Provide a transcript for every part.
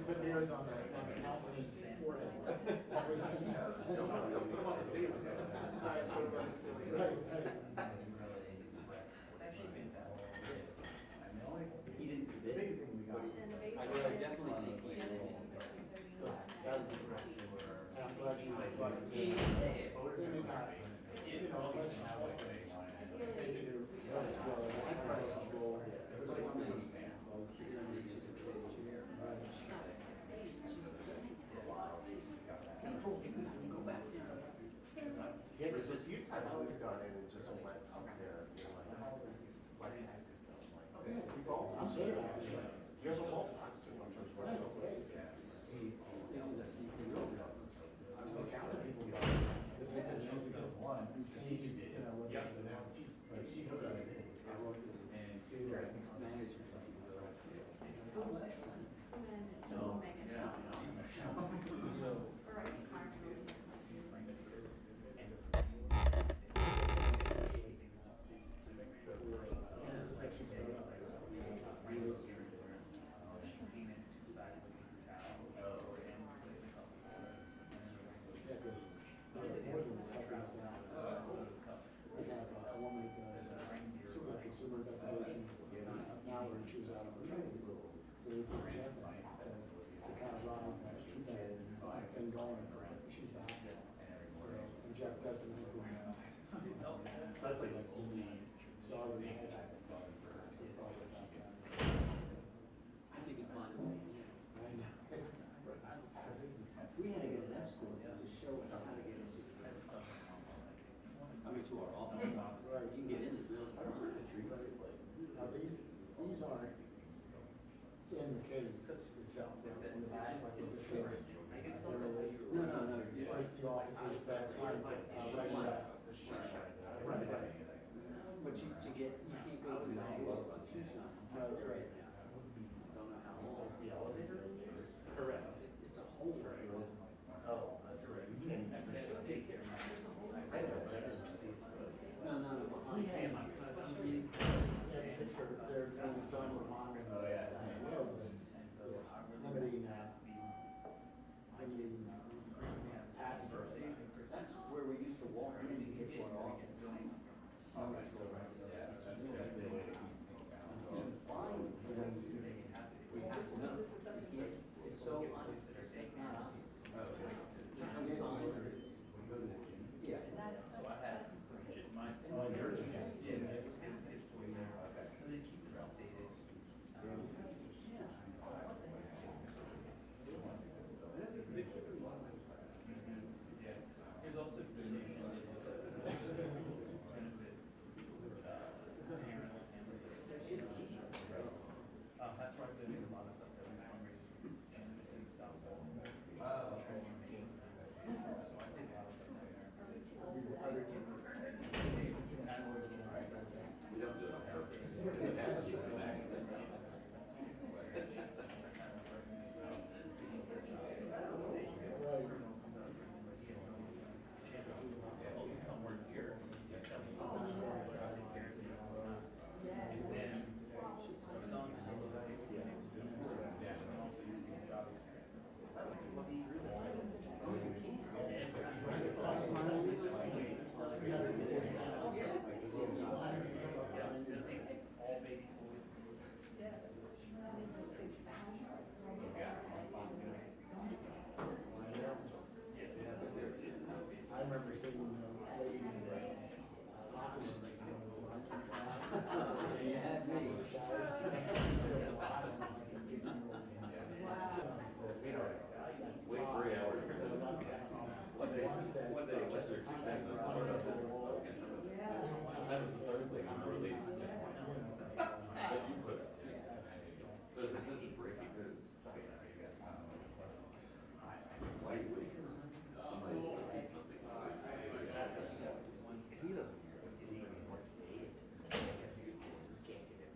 Put mirrors on the councilman's forehead. He didn't commit. I definitely think he is. That would be great. I'm glad you like it. You know, let's they can do stuff as well. I price control. Yeah, because it's you time we've gone in and just went up there, you know, like the heck is that? Okay, we go. I'm sure. You have a whole lot of council people go. Because they can choose to go one. We've seen, you know, what yes, they have. But she knows that I did. I wrote it and two managers. No, yeah, A woman that does consumer investigation now where she was out on the training. So it's a chance to kind of run keep that and going. She's back. So, and Jeff doesn't know That's like only. so I would have that. I think it's fun. We had to get an escort to show us how to get us. I mean, to our office. Right. You can get in the building. Now these aren't in the cave itself. In the back, like in the stairs. No. Where's the offices that's right there. But you can't go to the shoe shop. Right. Don't know how long. Is the elevator? Correct. It's a whole. Oh, that's right. You can't even take care of it. I know, but I didn't see it. No, behind. There's a picture there from the sun remodeling. Oh, yeah. It's limiting passengers. That's where we used to walk in and get to our office. All right, so, yeah, that's a good way to keep It's fine. We have to know. It's so unsafe. Yeah. So I had my. Oh, yours? Yeah. So they keep it updated. Yeah. There's also benefit. That's why they're doing a lot of stuff that we fundraisers in the South Pole. So I think a lot of stuff there. We don't do it on purpose. It happens as an accident. Oh, you come work here. And then, as long as all baby boys. I remember seeing a lady in the You had me. Wait 3 hours. One day, just their 2 things. That was the third thing on the release. That you put. So this is breaking news. Lightly. Somebody will read something. He doesn't say anything more today. You can't get it.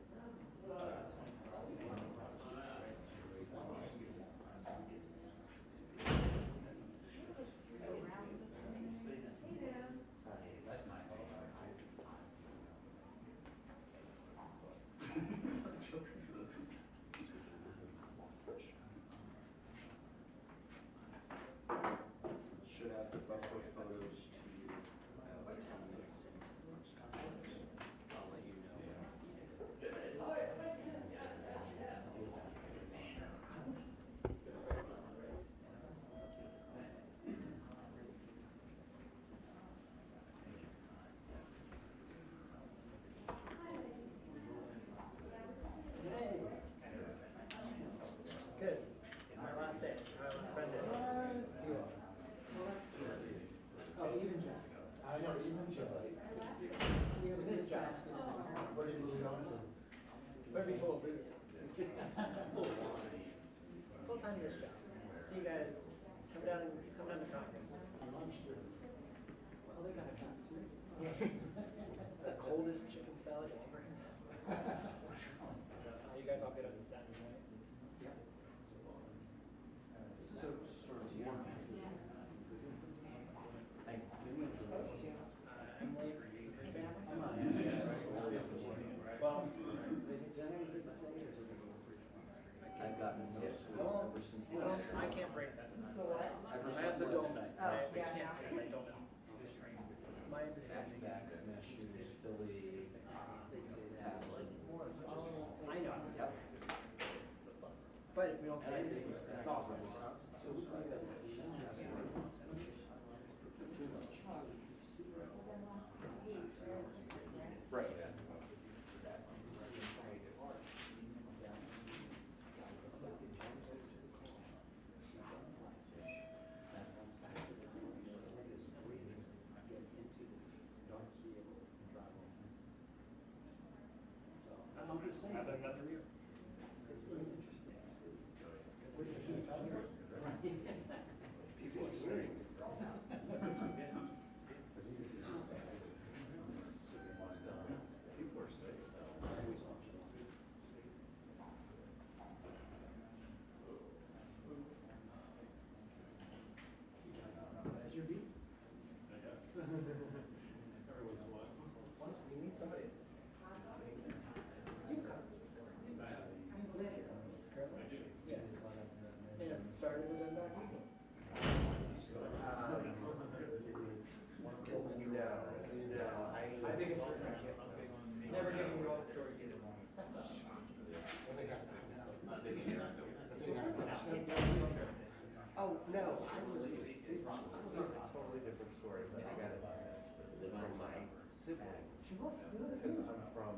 come down to conference. On lunch too. Well, they got a the coldest chicken salad you ever had. You guys all get up on Saturday night? Yeah. So, sort of warm. I'm late. Well, I've gotten no sleep well, ever since you know, last I year. can't bring that. Ever I have the since donut. last- I yeah, can't no. take my donut. My understanding Back at Mesh shoes, Philly, tablet. I know. Yep. But if we don't say anything, it's awesome. So we got that. Right. I'm just saying. Another year. It's really interesting. People are saying. People are saying. That's your beat? Once we meet somebody. You come. Yeah. Yeah, sorry to go back. I think it's perfect. Never giving you all the stories either. Oh, no, I was a totally different story, but I got it from my siblings. Because I'm from,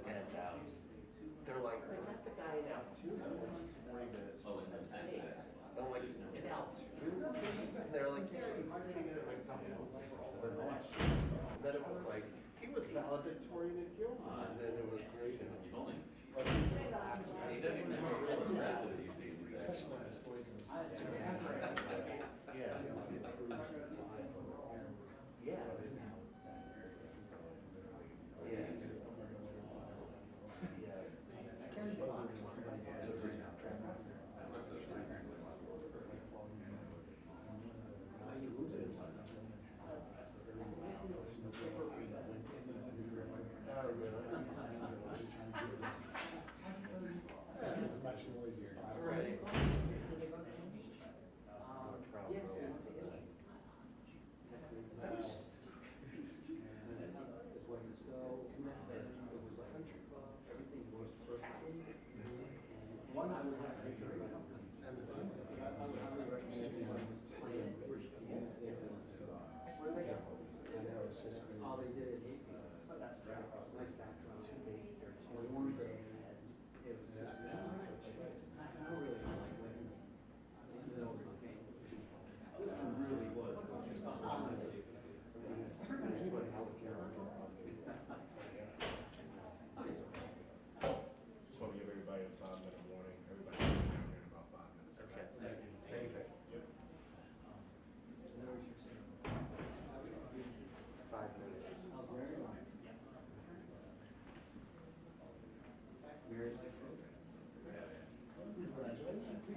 and they're like, they let the guy out too, he's 40 minutes. I'm like, get out. And they're like, yeah, he's sitting in my house. And then it was like, he was valedictorian in Gilman, and then it was great. Especially when the stories are. Yeah. Yeah. It's much noisier. Right. All they did is hate me. Oh, that's right. Nice background. One day, it was just, I don't really like women. This one really was. Honestly. Anybody out here? Just want to give everybody a 5-minute warning. Everybody can be down here in about 5 minutes. Okay. Thank you. Yep. 5 minutes. Married life. Congratulations. We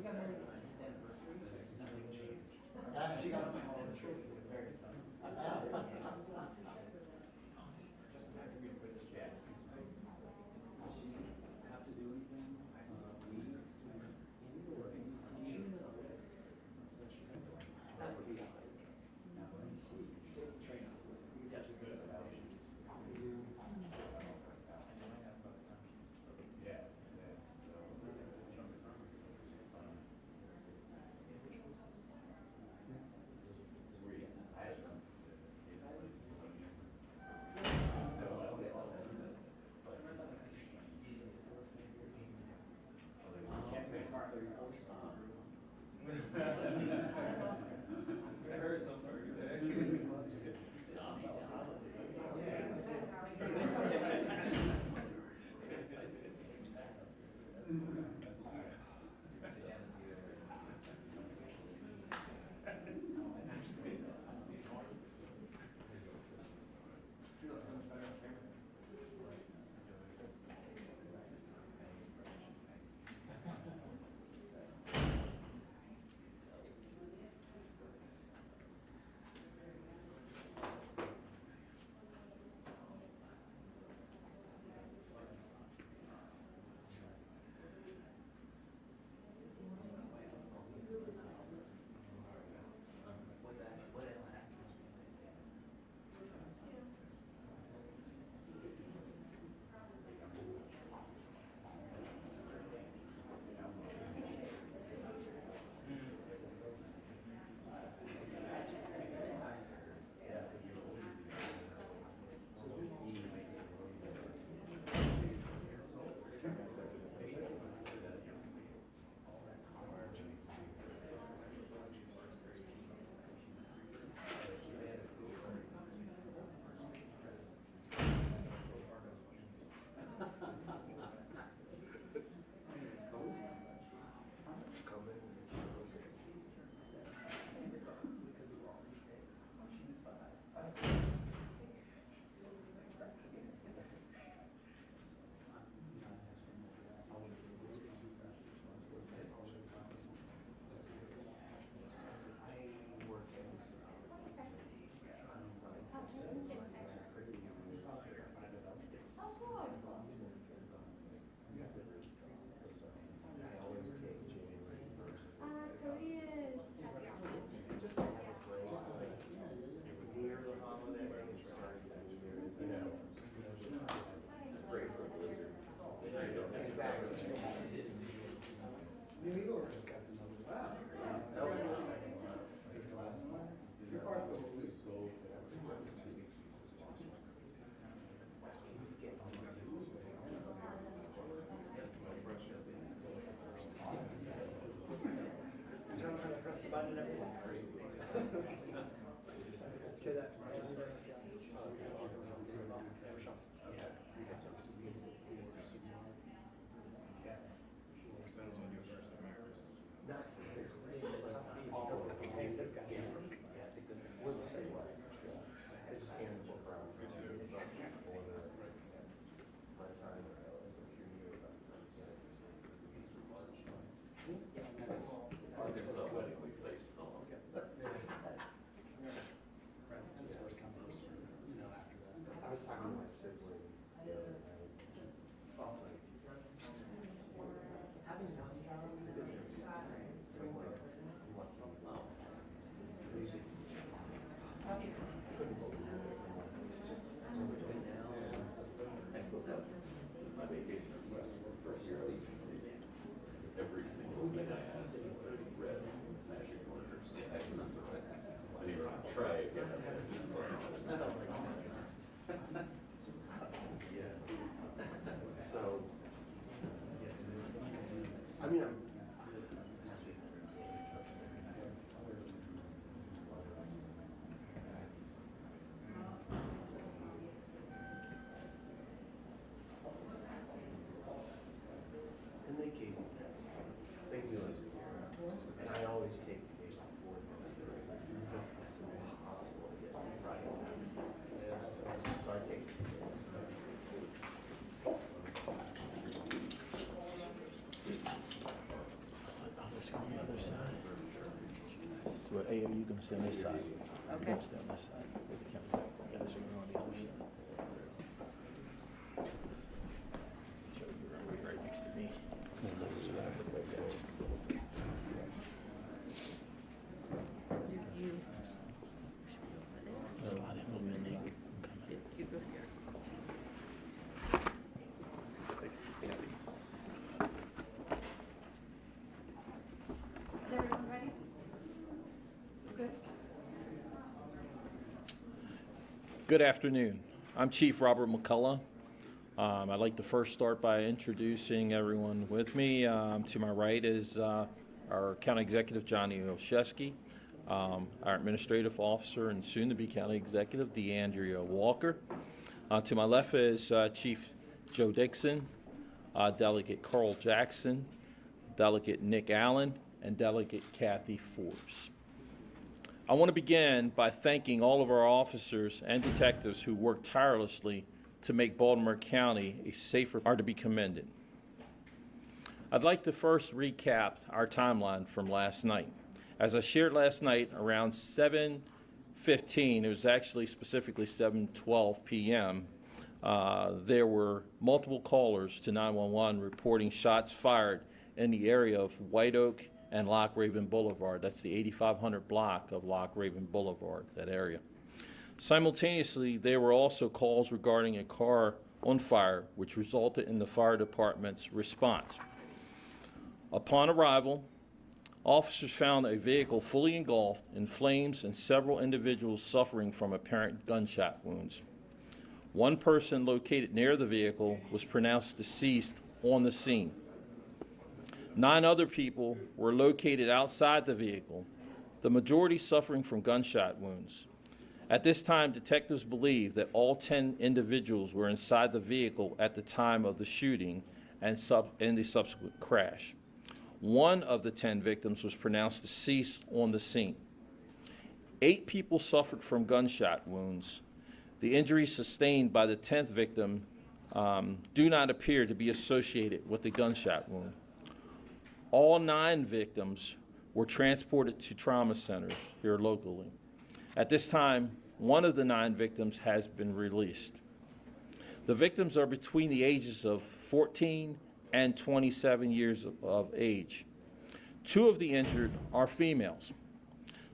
got married on my anniversary. Nothing changed. She got my whole church. Very excited. Just have to be with this jazz. Does she have to do anything? That would be like. Train up. We got to go to the I heard something. Okay, that's I was talking to my sibling the other night. Every single thing I asked him, he read magic orders. I didn't even try again. So, I mean, and they gave me that. They do it every year. And I always take the day before Thanksgiving because it's impossible to get Friday night. So I take 2 days. So, hey, you can stand this side. Okay. You can stand this side. With the camera. Yeah, this one on the other side. So you're right next to me. Slide him over in there. You go here. Is everyone ready? Good. Good afternoon. I'm Chief Robert McCullough. I'd like to first start by introducing everyone with me. To my right is our County Executive Johnny Olszewski, our Administrative Officer and soon-to-be County Executive DeAndrea Walker. To my left is Chief Joe Dixon, Delegate Carl Jackson, Delegate Nick Allen, and Delegate Kathy Forbes. I want to begin by thanking all of our officers and detectives who work tirelessly to make Baltimore County a safer are to be commended. I'd like to first recap our timeline from last night. As I shared last night around 7:15, it was actually specifically 7:12 p.m., there were multiple callers to 911 reporting shots fired in the area of White Oak and Loch Raven Boulevard. That's the 8500 block of Loch Raven Boulevard, that area. Simultaneously, there were also calls regarding a car on fire, which resulted in the fire department's response. Upon arrival, officers found a vehicle fully engulfed in flames and several individuals suffering from apparent gunshot wounds. One person located near the vehicle was pronounced deceased on the scene. 9 other people were located outside the vehicle, the majority suffering from gunshot wounds. At this time, detectives believe that all 10 individuals were inside the vehicle at the time of the shooting and the subsequent crash. One of the 10 victims was pronounced deceased on the scene. 8 people suffered from gunshot wounds. The injuries sustained by the 10th victim do not appear to be associated with the gunshot wound. All 9 victims were transported to trauma centers here locally. At this time, one of the 9 victims has been released. The victims are between the ages of 14 and 27 years of age. 2 of the injured are females.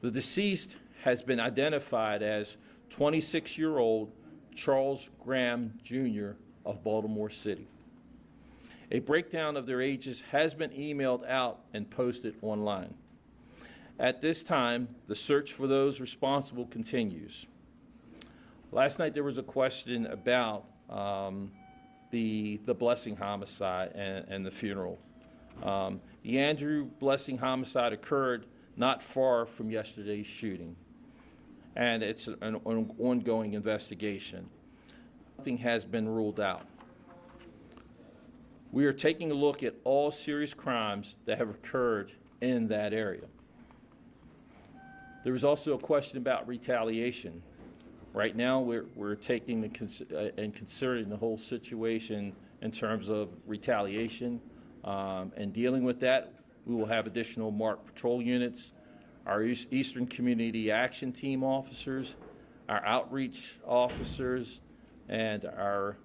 The deceased has been identified as 26-year-old Charles Graham, Jr. of Baltimore City. A breakdown of their ages has been emailed out and posted online. At this time, the search for those responsible continues. Last night there was a question about the Blessing homicide and the funeral. The Andrew Blessing homicide occurred not far from yesterday's shooting. And it's an ongoing investigation. Nothing has been ruled out. We are taking a look at all serious crimes that have occurred in that area. There was also a question about retaliation. Right now, we're taking and considering the whole situation in terms of retaliation and dealing with that. We will have additional marked patrol units, our Eastern Community Action Team officers, our outreach officers, and our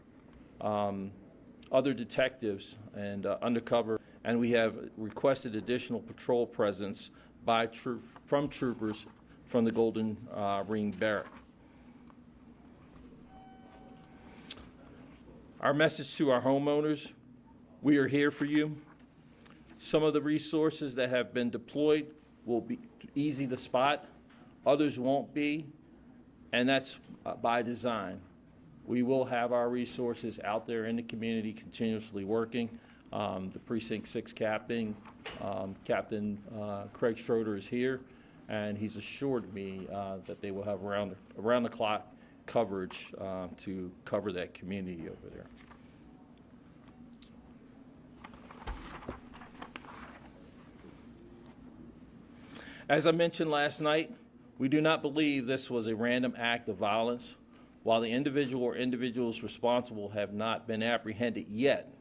other detectives and undercover. And we have requested additional patrol presence from troopers from the Golden Ring Barrack. Our message to our homeowners: we are here for you. Some of the resources that have been deployed will be easy to spot, others won't be, and that's by design. We will have our resources out there in the community continuously working. The Precinct 6 Captain, Captain Craig Schroeder, is here, and he's assured me that they will have around-the-clock coverage to cover that community over there. As I mentioned last night, we do not believe this was a random act of violence. While the individual or individuals responsible have not been apprehended yet,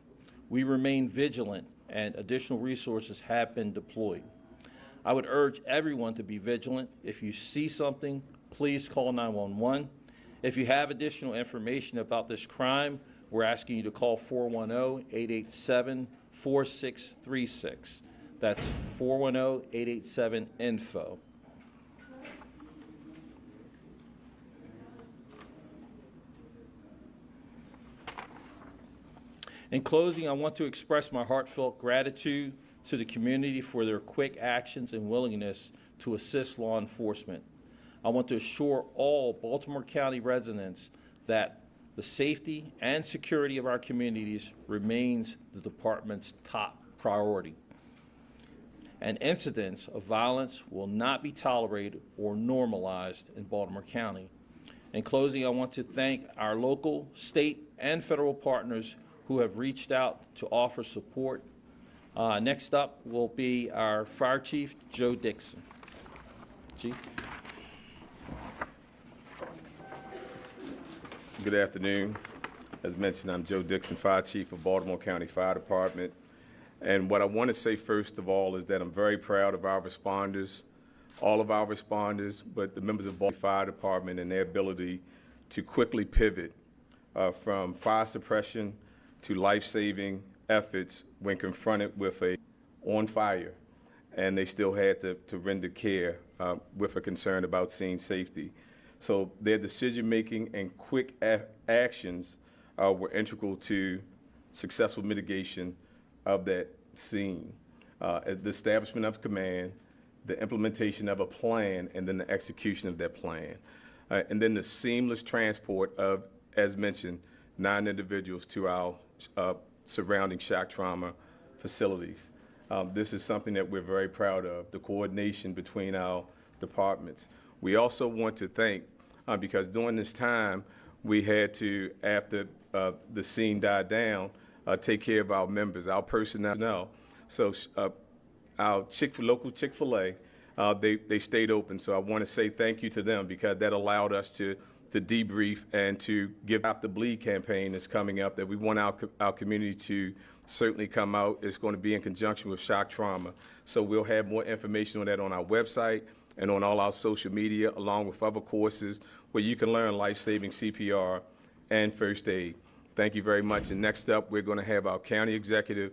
we remain vigilant and additional resources have been deployed. I would urge everyone to be vigilant. If you see something, please call 911. If you have additional information about this crime, we're asking you to call 410-887-4636. That's 410-887-INFO. In closing, I want to express my heartfelt gratitude to the community for their quick actions and willingness to assist law enforcement. I want to assure all Baltimore County residents that the safety and security of our communities remains the department's top priority. And incidents of violence will not be tolerated or normalized in Baltimore County. In closing, I want to thank our local, state, and federal partners who have reached out to offer support. Next up will be our Fire Chief, Joe Dixon. Chief. Good afternoon. As mentioned, I'm Joe Dixon, Fire Chief of Baltimore County Fire Department. And what I want to say first of all is that I'm very proud of our responders, all of our responders, but the members of Baltimore Fire Department and their ability to quickly pivot from fire suppression to life-saving efforts when confronted with a on fire, and they still had to render care with a concern about scene safety. So their decision-making and quick actions were integral to successful mitigation of that scene. The establishment of command, the implementation of a plan, and then the execution of that plan. And then the seamless transport of, as mentioned, 9 individuals to our surrounding shock trauma facilities. This is something that we're very proud of, the coordination between our departments. We also want to thank, because during this time, we had to, after the scene died down, take care of our members, our personnel. So our local Chick-fil-A, they stayed open. So I want to say thank you to them, because that allowed us to debrief and to give out the bleed campaign that's coming up, that we want our community to certainly come out. It's going to be in conjunction with shock trauma. So we'll have more information on that on our website and on all our social media, along with other courses where you can learn life-saving CPR and first aid. Thank you very much. And next up, we're going to have our County Executive,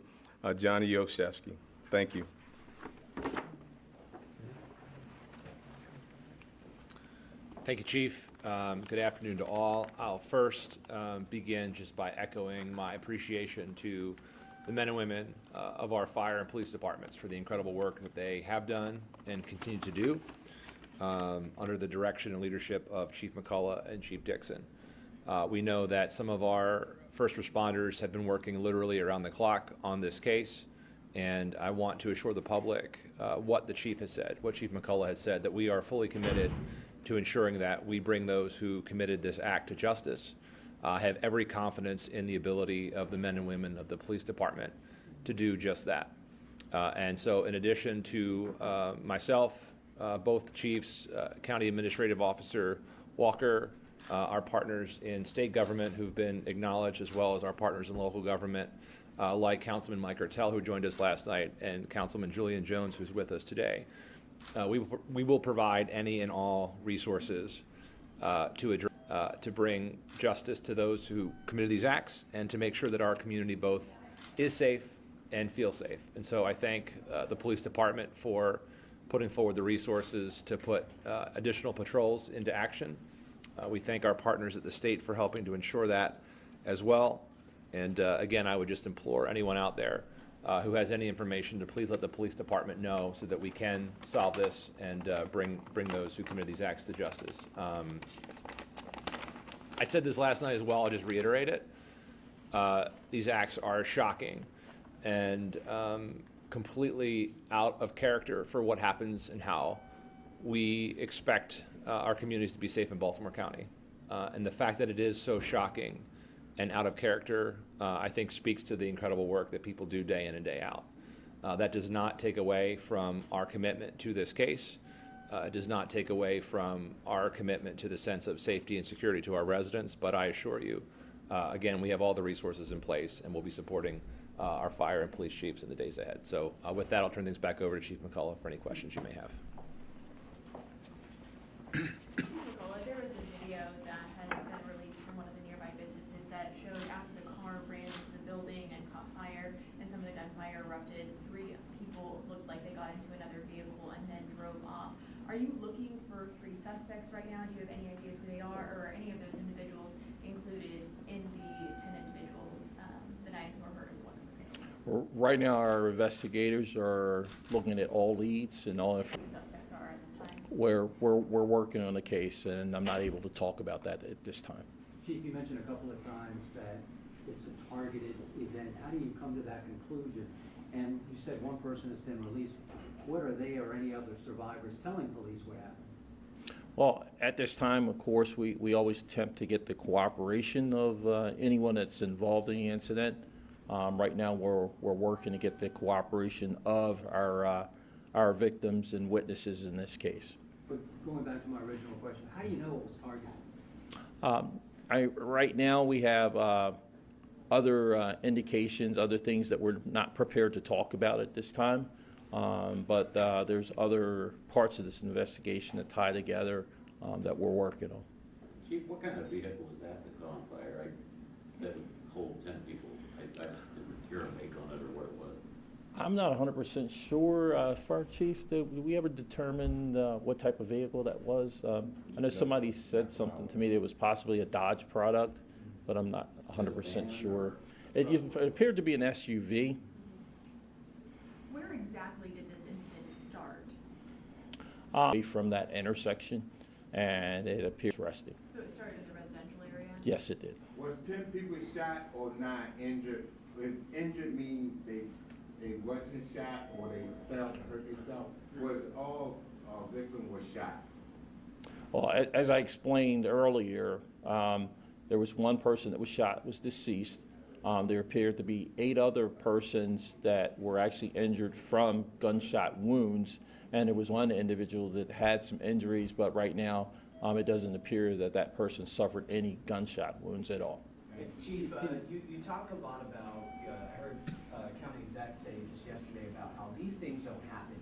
Johnny Olszewski. Thank you. Thank you, Chief. Good afternoon to all. I'll first begin just by echoing my appreciation to the men and women of our fire and police departments for the incredible work that they have done and continue to do under the direction and leadership of Chief McCullough and Chief Dixon. We know that some of our first responders have been working literally around the clock on this case. And I want to assure the public what the chief has said, what Chief McCullough has said, that we are fully committed to ensuring that we bring those who committed this act to justice. Have every confidence in the ability of the men and women of the police department to do just that. And so in addition to myself, both chiefs, County Administrative Officer Walker, our partners in state government who've been acknowledged, as well as our partners in local government, like Councilman Mike Ertel, who joined us last night, and Councilman Julian Jones, who's with us today. We will provide any and all resources to bring justice to those who committed these acts and to make sure that our community both is safe and feels safe. And so I thank the police department for putting forward the resources to put additional patrols into action. We thank our partners at the state for helping to ensure that as well. And again, I would just implore anyone out there who has any information to please let the police department know so that we can solve this and bring those who committed these acts to justice. I said this last night as well, I'll just reiterate it. These acts are shocking and completely out of character for what happens and how we expect our communities to be safe in Baltimore County. And the fact that it is so shocking and out of character, I think speaks to the incredible work that people do day in and day out. That does not take away from our commitment to this case. It does not take away from our commitment to the sense of safety and security to our residents, but I assure you, again, we have all the resources in place and we'll be supporting our fire and police chiefs in the days ahead. So with that, I'll turn things back over to Chief McCullough for any questions you may have. Chief McCullough, there was a video that has been released from one of the nearby businesses that showed after the car ran into the building and caught fire and some of the gunfire erupted, 3 people looked like they got into another vehicle and then drove off. Are you looking for 3 suspects right now? Do you have any ideas who they are, or are any of those individuals included in the 10 individuals, the 9 who were hurt as one of the same? Right now, our investigators are looking at all leads and all information. Suspects are at this time? We're working on the case, and I'm not able to talk about that at this time. Chief, you mentioned a couple of times that it's a targeted event. How do you come to that conclusion? And you said one person has been released. What are they or any other survivors telling police what happened? Well, at this time, of course, we always attempt to get the cooperation of anyone that's involved in the incident. Right now, we're working to get the cooperation of our victims and witnesses in this case. But going back to my original question, how do you know it was targeted? Right now, we have other indications, other things that we're not prepared to talk about at this time. But there's other parts of this investigation that tie together that we're working on. Chief, what kind of vehicle was that caught on fire? That would hold 10 people. I didn't hear a make on it or what it was. I'm not 100% sure, Fire Chief. Did we ever determine what type of vehicle that was? I know somebody said something to me that it was possibly a Dodge product, but I'm not 100% sure. It appeared to be an SUV. Where exactly did this incident start? From that intersection, and it appears resting. So it started in the residential area? Yes, it did. Was 10 people shot or 9 injured? If injured mean they wasn't shot or they fell to hurt themselves? Was all victims were shot? Well, as I explained earlier, there was one person that was shot, was deceased. There appeared to be 8 other persons that were actually injured from gunshot wounds, and there was one individual that had some injuries, but right now it doesn't appear that that person suffered any gunshot wounds at all. Chief, you talk a lot about, I heard County Exec say just yesterday about how these things don't happen,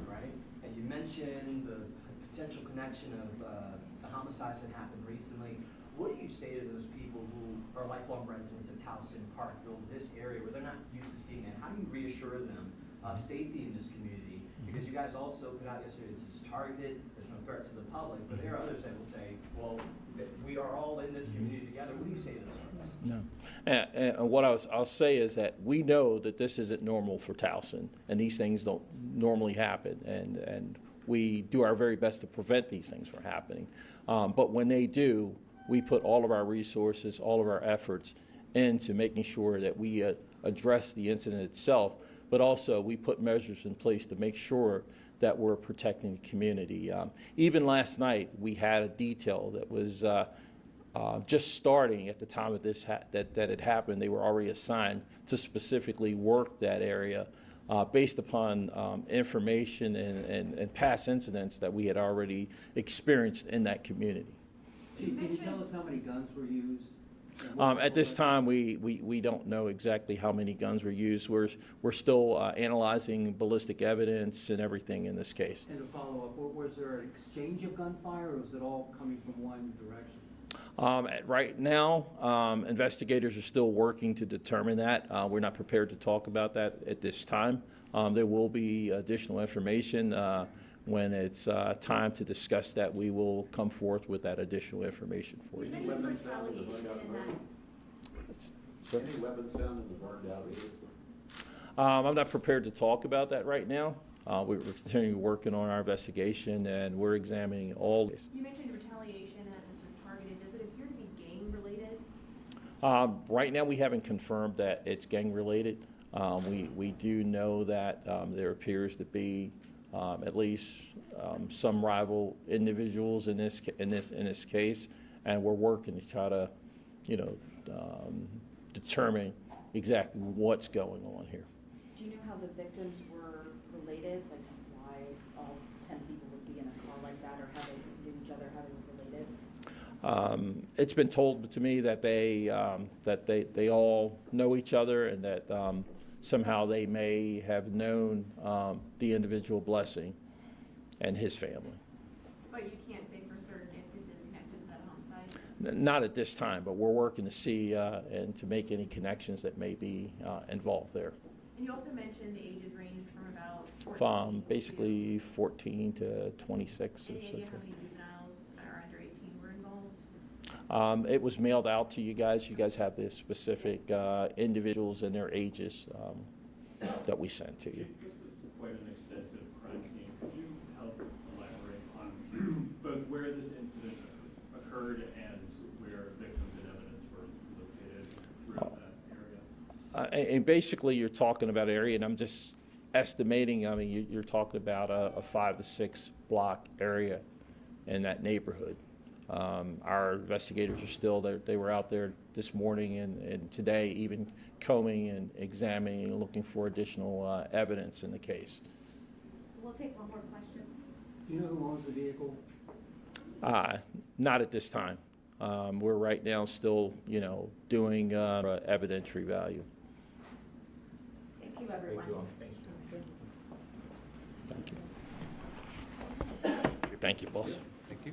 right? And you mentioned the potential connection of the homicides that happened recently. What do you say to those people who are lifelong residents of Towson, Parkville, this area, where they're not used to seeing it? How do you reassure them of safety in this community? Because you guys also put out yesterday, this is targeted, there's no threat to the public, but there are others that will say, well, we are all in this community together. What do you say to those folks? No. And what I'll say is that we know that this isn't normal for Towson, and these things don't normally happen, and we do our very best to prevent these things from happening. But when they do, we put all of our resources, all of our efforts into making sure that we address the incident itself, but also we put measures in place to make sure that we're protecting the community. Even last night, we had a detail that was just starting at the time of this that it happened. They were already assigned to specifically work that area based upon information and past incidents that we had already experienced in that community. Chief, can you tell us how many guns were used? At this time, we don't know exactly how many guns were used. We're still analyzing ballistic evidence and everything in this case. And to follow up, was there an exchange of gunfire, or was it all coming from one direction? Right now, investigators are still working to determine that. We're not prepared to talk about that at this time. There will be additional information. When it's time to discuss that, we will come forth with that additional information for you. Any weapons found in the burned out area? Any weapons found in the burned out area? I'm not prepared to talk about that right now. We're continuing working on our investigation, and we're examining all this. You mentioned retaliation and that this was targeted. Does it appear to be gang related? Right now, we haven't confirmed that it's gang related. We do know that there appears to be at least some rival individuals in this case, and we're working to try to, determine exactly what's going on here. Do you know how the victims were related? Like why all 10 people would be in a car like that, or how they knew each other, how they were related? It's been told to me that they all know each other, and that somehow they may have known the individual Blessing and his family. But you can't say for certain if this is connected to that homicide? Not at this time, but we're working to see and to make any connections that may be involved there. And you also mentioned the ages ranged from about 14 From basically 14 to 26 or Any so. idea how many juveniles that are under 18 were involved? It was mailed out to you guys. You guys have the specific individuals and their ages that we sent to you. This was quite an extensive crime scene. Could you help elaborate on both where this incident occurred and where victims and evidence were located throughout that area? And basically, you're talking about area, and I'm just estimating. I mean, you're talking about a 5 to 6 block area in that neighborhood. Our investigators are still there. They were out there this morning and today, even combing and examining and looking for additional evidence in the case. We'll take one more question. Do you know who owns the vehicle? Not at this time. We're right now still, doing evidentiary value. Thank you, everyone. Thank you. Thank you, boss. Thank you.